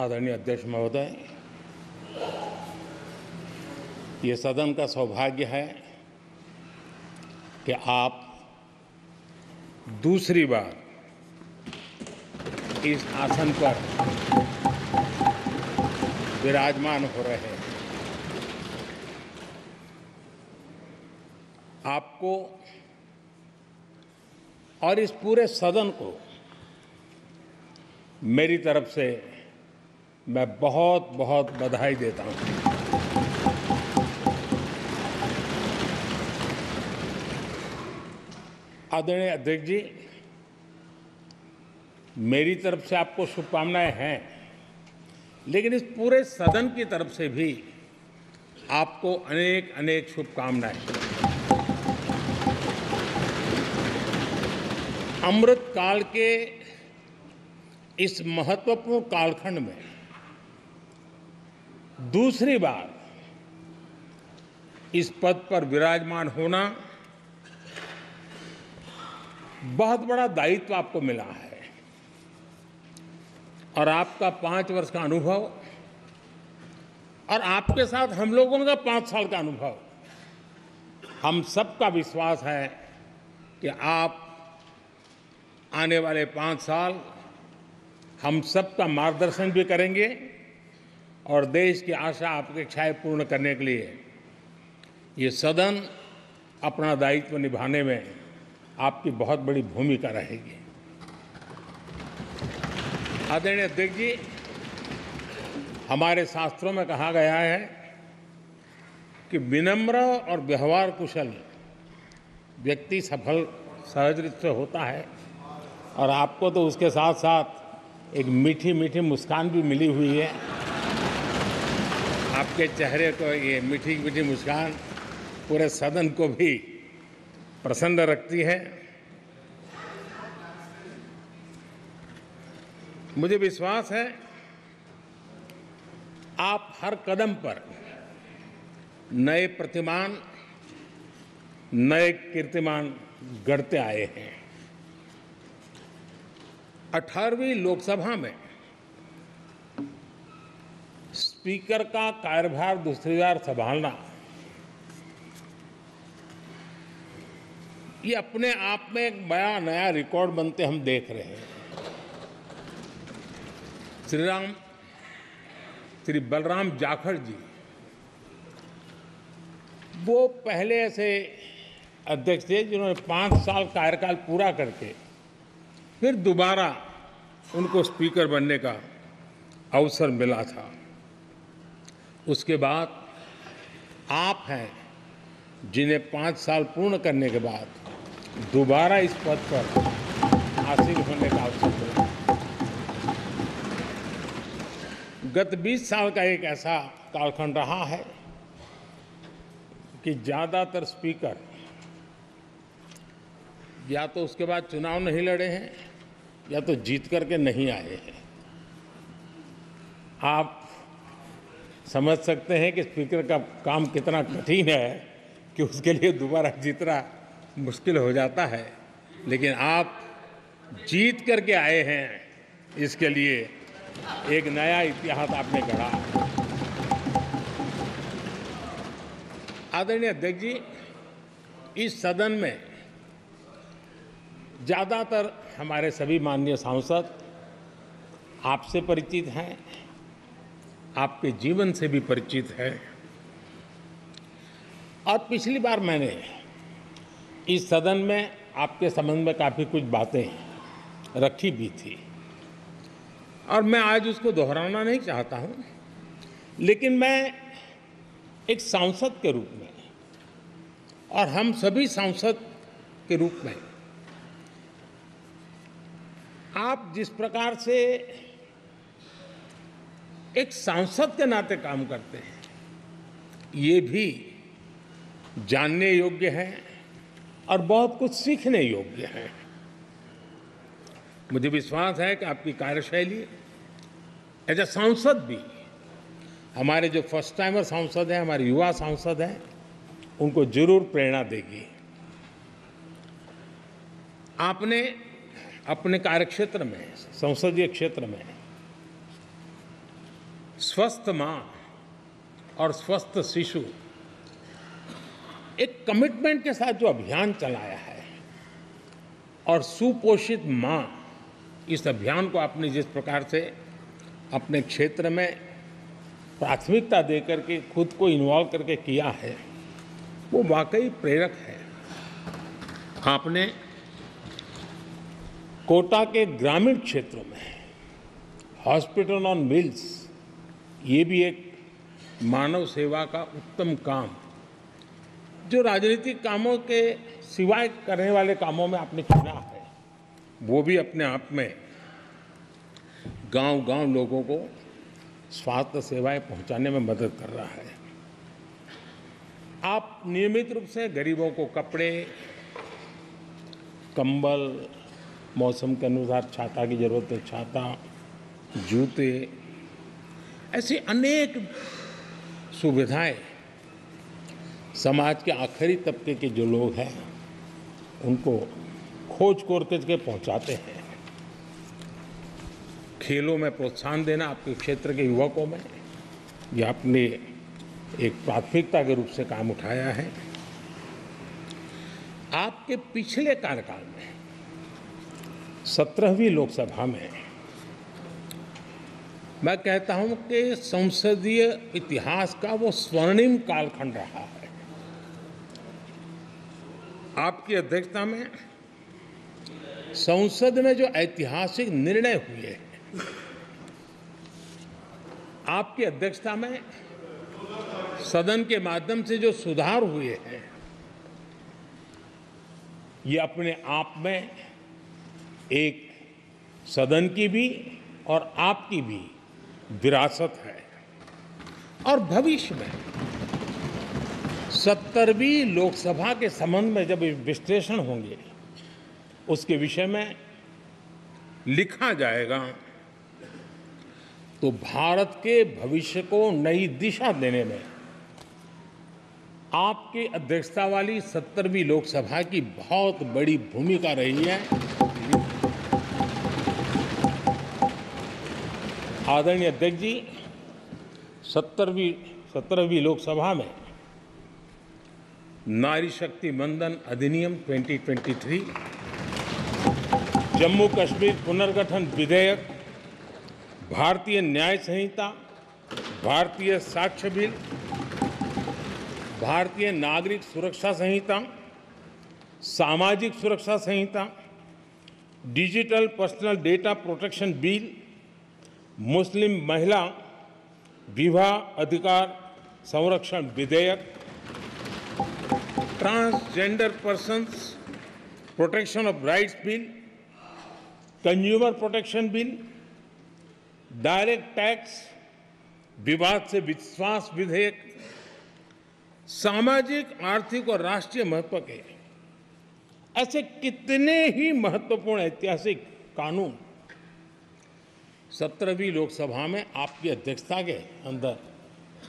आदरणीय अध्यक्ष महोदय, ये सदन का सौभाग्य है कि आप दूसरी बार इस आसन पर विराजमान हो रहे हैं। आपको और इस पूरे सदन को मेरी तरफ से मैं बहुत बहुत बधाई देता हूं। आदरणीय अध्यक्ष जी, मेरी तरफ से आपको शुभकामनाएं हैं, लेकिन इस पूरे सदन की तरफ से भी आपको अनेक अनेक शुभकामनाएं। अमृत काल के इस महत्वपूर्ण कालखंड में दूसरी बार इस पद पर विराजमान होना बहुत बड़ा दायित्व आपको मिला है और आपका 5 वर्ष का अनुभव और आपके साथ हम लोगों का 5 साल का अनुभव, हम सबका विश्वास है कि आप आने वाले 5 साल हम सबका मार्गदर्शन भी करेंगे और देश की आशा अपेक्षाएं पूर्ण करने के लिए ये सदन अपना दायित्व निभाने में आपकी बहुत बड़ी भूमिका रहेगी। आदरणीय अध्यक्ष जी, हमारे शास्त्रों में कहा गया है कि विनम्र और व्यवहार कुशल व्यक्ति सफल सहज रूप से होता है और आपको तो उसके साथ साथ एक मीठी मीठी मुस्कान भी मिली हुई है। आपके चेहरे को ये मीठी मीठी मुस्कान पूरे सदन को भी प्रसन्न रखती है। मुझे विश्वास है आप हर कदम पर नए प्रतिमान, नए कीर्तिमान गढ़ते आए हैं। 18वीं लोकसभा में स्पीकर का कार्यभार दूसरी बार संभालना ये अपने आप में एक बड़ा नया रिकॉर्ड बनते हम देख रहे हैं। श्री बलराम जाखड़ जी वो पहले ऐसे अध्यक्ष थे जिन्होंने 5 साल कार्यकाल पूरा करके फिर दोबारा उनको स्पीकर बनने का अवसर मिला था। उसके बाद आप हैं जिन्हें 5 साल पूर्ण करने के बाद दोबारा इस पद पर आसीन होने का अवसर मिला। गत 20 साल का एक ऐसा कालखंड रहा है कि ज़्यादातर स्पीकर या तो उसके बाद चुनाव नहीं लड़े हैं या तो जीत करके नहीं आए हैं। आप समझ सकते हैं कि स्पीकर का काम कितना कठिन है कि उसके लिए दोबारा जीतना मुश्किल हो जाता है, लेकिन आप जीत करके आए हैं, इसके लिए एक नया इतिहास आपने गढ़ा। आदरणीय अध्यक्ष जी, इस सदन में ज़्यादातर हमारे सभी माननीय सांसद आपसे परिचित हैं, आपके जीवन से भी परिचित है और पिछली बार मैंने इस सदन में आपके संबंध में काफ़ी कुछ बातें रखी भी थी और मैं आज उसको दोहराना नहीं चाहता हूं, लेकिन मैं एक सांसद के रूप में और हम सभी सांसद के रूप में आप जिस प्रकार से एक सांसद के नाते काम करते हैं, ये भी जानने योग्य है और बहुत कुछ सीखने योग्य है। मुझे विश्वास है कि आपकी कार्यशैली एज ए सांसद भी हमारे जो फर्स्ट टाइमर सांसद हैं, हमारे युवा सांसद हैं, उनको जरूर प्रेरणा देगी। आपने अपने कार्यक्षेत्र में, संसदीय क्षेत्र में स्वस्थ माँ और स्वस्थ शिशु एक कमिटमेंट के साथ जो अभियान चलाया है और सुपोषित माँ, इस अभियान को आपने जिस प्रकार से अपने क्षेत्र में प्राथमिकता देकर के खुद को इन्वॉल्व करके किया है, वो वाकई प्रेरक है। आपने कोटा के ग्रामीण क्षेत्रों में हॉस्पिटल ऑन व्हील्स, ये भी एक मानव सेवा का उत्तम काम, जो राजनीतिक कामों के सिवाय करने वाले कामों में आपने चुना है, वो भी अपने आप में गांव-गांव लोगों को स्वास्थ्य सेवाएं पहुंचाने में मदद कर रहा है। आप नियमित रूप से गरीबों को कपड़े, कंबल, मौसम के अनुसार छाता की जरूरत है छाता, जूते, ऐसी अनेक सुविधाएं समाज के आखिरी तबके के जो लोग हैं उनको खोज करके पहुंचाते हैं। खेलों में प्रोत्साहन देना आपके क्षेत्र के युवकों में, ये आपने एक प्राथमिकता के रूप से काम उठाया है। आपके पिछले कार्यकाल में 17वीं लोकसभा में मैं कहता हूं कि संसदीय इतिहास का वो स्वर्णिम कालखंड रहा है। आपकी अध्यक्षता में संसद में जो ऐतिहासिक निर्णय हुए हैं, आपकी अध्यक्षता में सदन के माध्यम से जो सुधार हुए हैं, ये अपने आप में एक सदन की भी और आपकी भी विरासत है। और भविष्य में 70वीं लोकसभा के संबंध में जब विश्लेषण होंगे, उसके विषय में लिखा जाएगा, तो भारत के भविष्य को नई दिशा देने में आपकी अध्यक्षता वाली 70वीं लोकसभा की बहुत बड़ी भूमिका रही है। आदरणीय अध्यक्ष जी, 17वीं लोकसभा में नारी शक्ति वंदन अधिनियम 2023, जम्मू कश्मीर पुनर्गठन विधेयक, भारतीय न्याय संहिता, भारतीय साक्ष्य बिल, भारतीय नागरिक सुरक्षा संहिता, सामाजिक सुरक्षा संहिता, digital personal data protection bill, मुस्लिम महिला विवाह अधिकार संरक्षण विधेयक, transgender persons protection of rights bill, consumer protection bill, direct tax विवाद से विश्वास विधेयक, सामाजिक, आर्थिक और राष्ट्रीय महत्व के ऐसे कितने ही महत्वपूर्ण ऐतिहासिक कानून 17वीं लोकसभा में आपकी अध्यक्षता के अंदर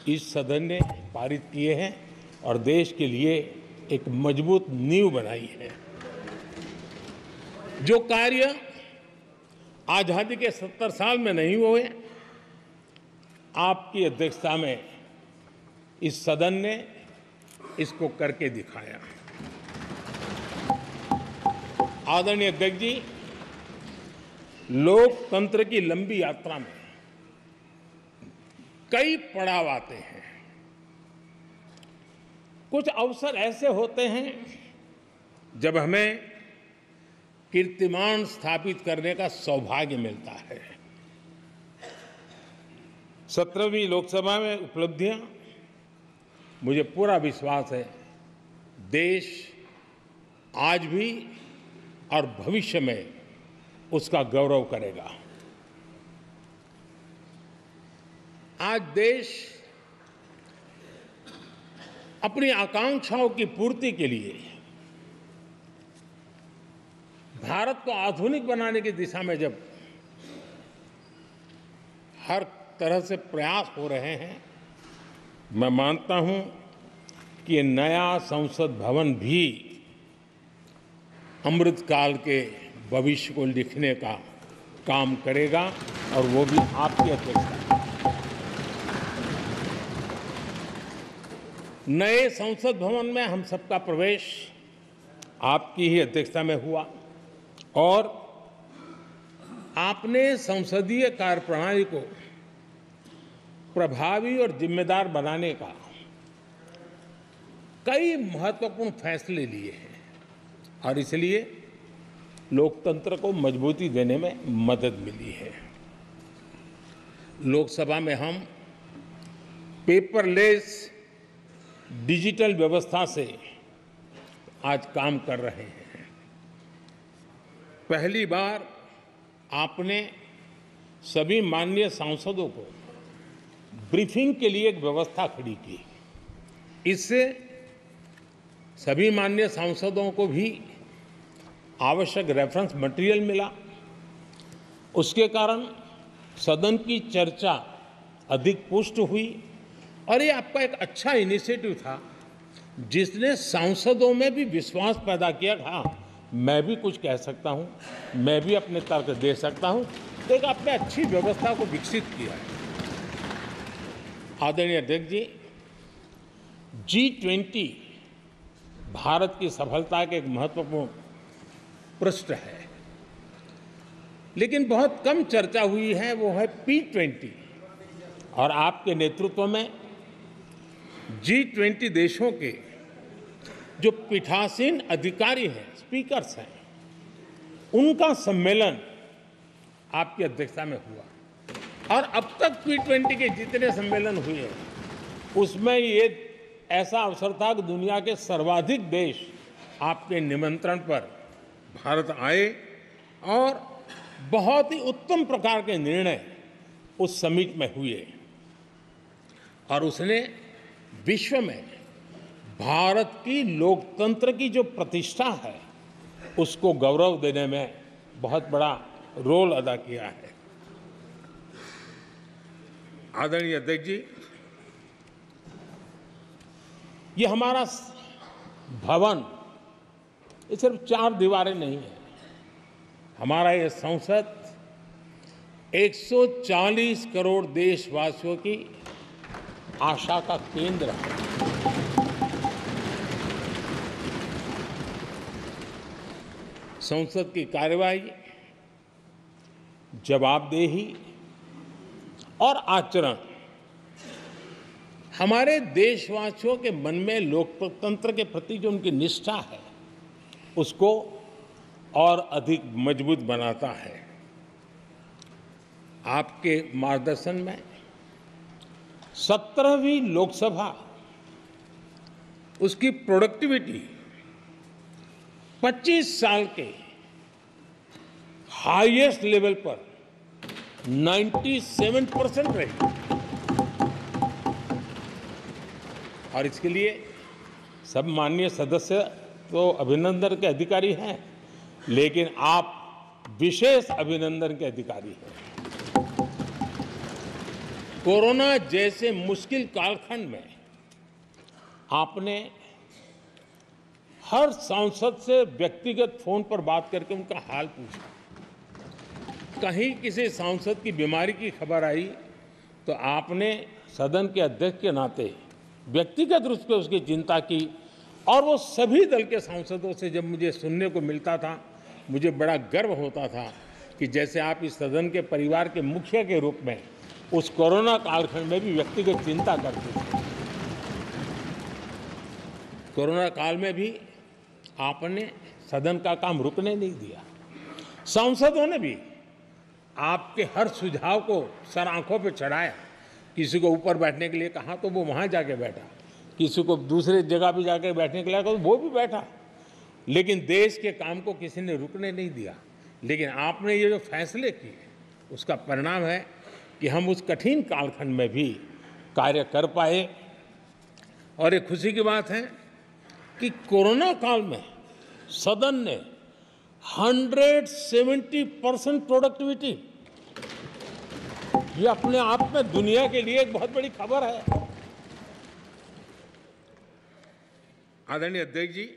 इस सदन ने पारित किए हैं और देश के लिए एक मजबूत नींव बनाई है। जो कार्य आजादी के 70 साल में नहीं हुए, आपकी अध्यक्षता में इस सदन ने इसको करके दिखाया। आदरणीय अध्यक्ष जी, लोकतंत्र की लंबी यात्रा में कई पड़ाव आते हैं। कुछ अवसर ऐसे होते हैं जब हमें कीर्तिमान स्थापित करने का सौभाग्य मिलता है। 17वीं लोकसभा में उपलब्धियां, मुझे पूरा विश्वास है देश आज भी और भविष्य में उसका गौरव करेगा। आज देश अपनी आकांक्षाओं की पूर्ति के लिए भारत को आधुनिक बनाने की दिशा में जब हर तरह से प्रयास हो रहे हैं, मैं मानता हूं कि ये नया संसद भवन भी अमृतकाल के भविष्य को लिखने का काम करेगा और वो भी आपकी अध्यक्षता में। नए संसद भवन में हम सबका प्रवेश आपकी ही अध्यक्षता में हुआ और आपने संसदीय कार्यप्रणाली को प्रभावी और जिम्मेदार बनाने का कई महत्वपूर्ण फैसले लिए हैं और इसलिए लोकतंत्र को मजबूती देने में मदद मिली है। लोकसभा में हम पेपरलेस डिजिटल व्यवस्था से आज काम कर रहे हैं। पहली बार आपने सभी माननीय सांसदों को ब्रीफिंग के लिए एक व्यवस्था खड़ी की। इससे सभी माननीय सांसदों को भी आवश्यक रेफरेंस मटेरियल मिला। उसके कारण सदन की चर्चा अधिक पुष्ट हुई और ये आपका एक अच्छा इनिशिएटिव था जिसने सांसदों में भी विश्वास पैदा किया। हाँ, मैं भी कुछ कह सकता हूँ, मैं भी अपने तर्क दे सकता हूँ। तो एक आपने अच्छी व्यवस्था को विकसित किया है। आदरणीय अध्यक्ष जी, G20 भारत की सफलता के एक महत्वपूर्ण पृष्ठ है, लेकिन बहुत कम चर्चा हुई है, वो है P20। और आपके नेतृत्व में G20 देशों के जो पीठासीन अधिकारी हैं, स्पीकर्स हैं, उनका सम्मेलन आपकी अध्यक्षता में हुआ और अब तक P20 के जितने सम्मेलन हुए हैं उसमें ये ऐसा अवसर था कि दुनिया के सर्वाधिक देश आपके निमंत्रण पर भारत आए और बहुत ही उत्तम प्रकार के निर्णय उस समिट में हुए और उसने विश्व में भारत की लोकतंत्र की जो प्रतिष्ठा है उसको गौरव देने में बहुत बड़ा रोल अदा किया है। आदरणीय अध्यक्ष जी, ये हमारा भवन ये सिर्फ 4 दीवारें नहीं है। हमारा ये संसद 140 करोड़ देशवासियों की आशा का केंद्र है। संसद की कार्यवाही, जवाबदेही और आचरण हमारे देशवासियों के मन में लोकतंत्र के प्रति जो उनकी निष्ठा है उसको और अधिक मजबूत बनाता है। आपके मार्गदर्शन में 17वीं लोकसभा उसकी प्रोडक्टिविटी 25 साल के हाईएस्ट लेवल पर 97% रही और इसके लिए सब माननीय सदस्य तो अभिनंदन के अधिकारी हैं, लेकिन आप विशेष अभिनंदन के अधिकारी हैं। कोरोना जैसे मुश्किल कालखंड में आपने हर सांसद से व्यक्तिगत फोन पर बात करके उनका हाल पूछा। कहीं किसी सांसद की बीमारी की खबर आई तो आपने सदन के अध्यक्ष के नाते व्यक्तिगत रूप से उसकी चिंता की और वो सभी दल के सांसदों से जब मुझे सुनने को मिलता था मुझे बड़ा गर्व होता था कि जैसे आप इस सदन के परिवार के मुखिया के रूप में उस कोरोना कालखंड में भी व्यक्तिगत चिंता करते थे। कोरोना काल में भी आपने सदन का काम रुकने नहीं दिया। सांसदों ने भी आपके हर सुझाव को सर आंखों पे चढ़ाया। किसी को ऊपर बैठने के लिए कहा तो वो वहां जाके बैठा, किसी को दूसरे जगह पे जाके बैठने के लिए कहा तो वो भी बैठा, लेकिन देश के काम को किसी ने रुकने नहीं दिया। लेकिन आपने ये जो फैसले किए उसका परिणाम है कि हम उस कठिन कालखंड में भी कार्य कर पाए। और एक खुशी की बात है कि कोरोना काल में सदन ने 170% प्रोडक्टिविटी, ये अपने आप में दुनिया के लिए एक बहुत बड़ी खबर है। आदरणीय अध्यक्ष जी,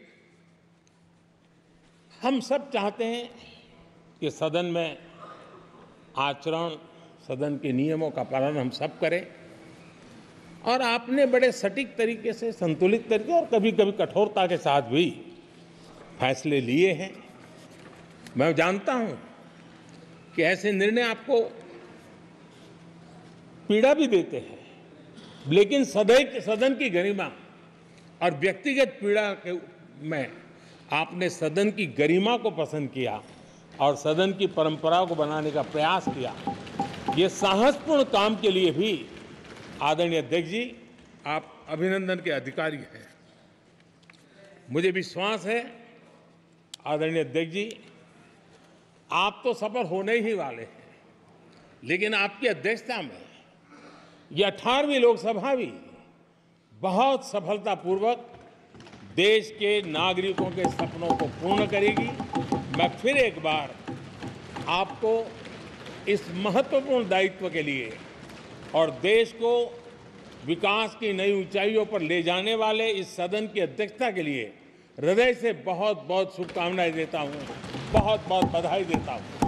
हम सब चाहते हैं कि सदन में आचरण, सदन के नियमों का पालन हम सब करें और आपने बड़े सटीक तरीके से, संतुलित तरीके और कभी कभी कठोरता के साथ भी फैसले लिए हैं। मैं जानता हूं कि ऐसे निर्णय आपको पीड़ा भी देते हैं, लेकिन सदन की गरिमा और व्यक्तिगत पीड़ा में आपने सदन की गरिमा को पसंद किया और सदन की परंपरा को बनाने का प्रयास किया। ये साहसपूर्ण काम के लिए भी आदरणीय अध्यक्ष जी, आप अभिनंदन के अधिकारी हैं। मुझे विश्वास है आदरणीय अध्यक्ष जी, आप तो सफल होने ही वाले हैं, लेकिन आपकी अध्यक्षता में यह 18वीं लोकसभा भी बहुत सफलतापूर्वक देश के नागरिकों के सपनों को पूर्ण करेगी। मैं फिर एक बार आपको इस महत्वपूर्ण दायित्व के लिए और देश को विकास की नई ऊंचाइयों पर ले जाने वाले इस सदन की अध्यक्षता के लिए हृदय से बहुत बहुत शुभकामनाएं देता हूं, बहुत बहुत बधाई देता हूं।